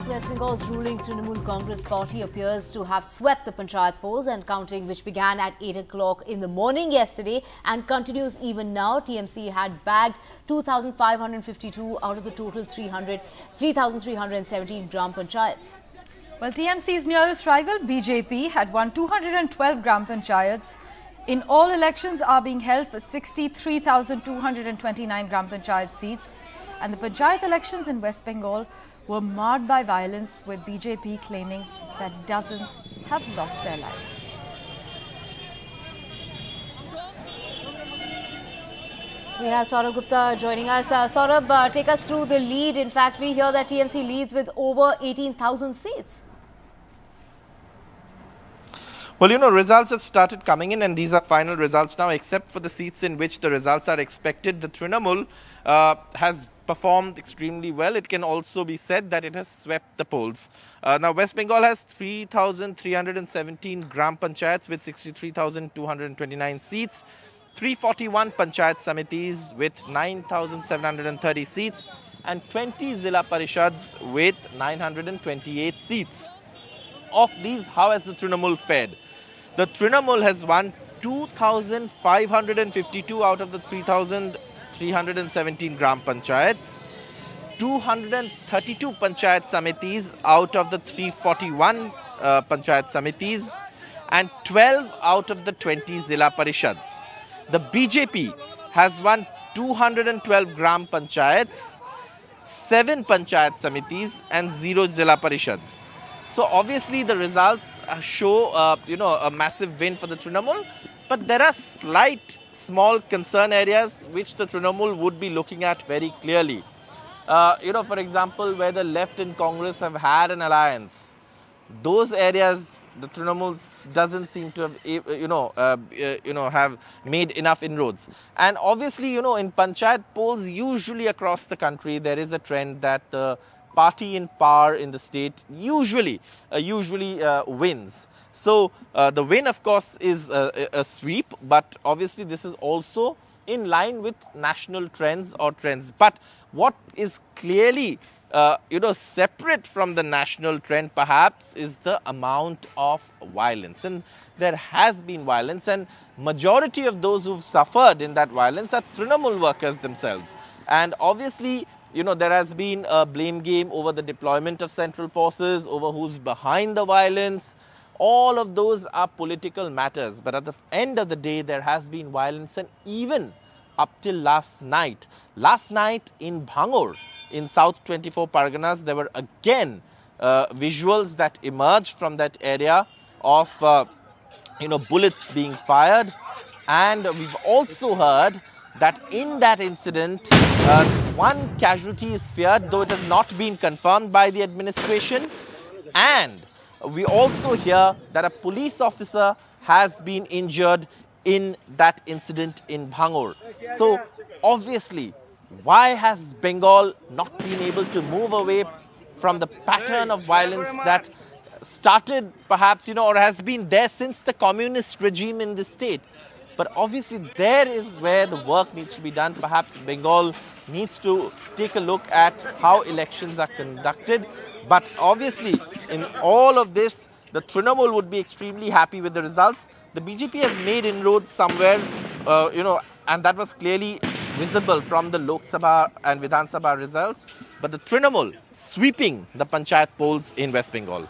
West Bengal's ruling Trinamool Congress party appears to have swept the Panchayat polls, and counting, which began at 8 o'clock in the morning yesterday and continues even now. TMC had bagged 2,552 out of the total 3,317 Gram Panchayats. Well, TMC's nearest rival, BJP, had won 212 Gram Panchayats. In all, elections are being held for 63,229 Gram Panchayat seats. And the Panchayat elections in West Bengal were marred by violence, with BJP claiming that dozens have lost their lives. We have Saurabh Gupta joining us. Saurabh, take us through the lead. In fact, we hear that TMC leads with over 18,000 seats. Well, results have started coming in, and these are final results now, except for the seats in which the results are expected. The Trinamool has performed extremely well. It can also be said that it has swept the polls. Now, West Bengal has 3,317 Gram Panchayats with 63,229 seats, 341 Panchayat samitis with 9,730 seats, and 20 zilla parishads with 928 seats. Of these, how has the Trinamool fared? The Trinamool has won 2,552 out of the 3,317 Gram Panchayats, 232 Panchayat samitis out of the 341 Panchayat samitis, and 12 out of the 20 zilla parishads. The BJP has won 212 Gram Panchayats, 7 Panchayat samitis, and 0 zilla parishads. So obviously the results show, a massive win for the Trinamool, but there are small concern areas which the Trinamool would be looking at very clearly. For example, where the left in Congress have had an alliance, those areas the Trinamool doesn't seem to have, have made enough inroads. And obviously, in Panchayat polls, usually across the country, there is a trend that the party in power in the state usually wins. So the win, of course, is a sweep, but obviously this is also in line with national trends. But what is clearly separate from the national trend perhaps is the amount of violence. And there has been violence, and majority of those who've suffered in that violence are Trinamool workers themselves. And obviously, there has been a blame game over the deployment of central forces, over who's behind the violence. All of those are political matters. But at the end of the day, there has been violence, and even up till last night in Bhangur, in South 24 Parganas, there were again visuals that emerged from that area of, bullets being fired. And we've also heard that in that incident, one casualty is feared, though it has not been confirmed by the administration. And we also hear that a police officer has been injured in that incident in Bhangur. So obviously, why has Bengal not been able to move away from the pattern of violence that started perhaps, or has been there since the communist regime in the state? But obviously, there is where the work needs to be done. Perhaps Bengal needs to take a look at how elections are conducted. But obviously, in all of this, the Trinamool would be extremely happy with the results. The BJP has made inroads somewhere, and that was clearly visible from the Lok Sabha and Vidhan Sabha results. But the Trinamool sweeping the Panchayat polls in West Bengal.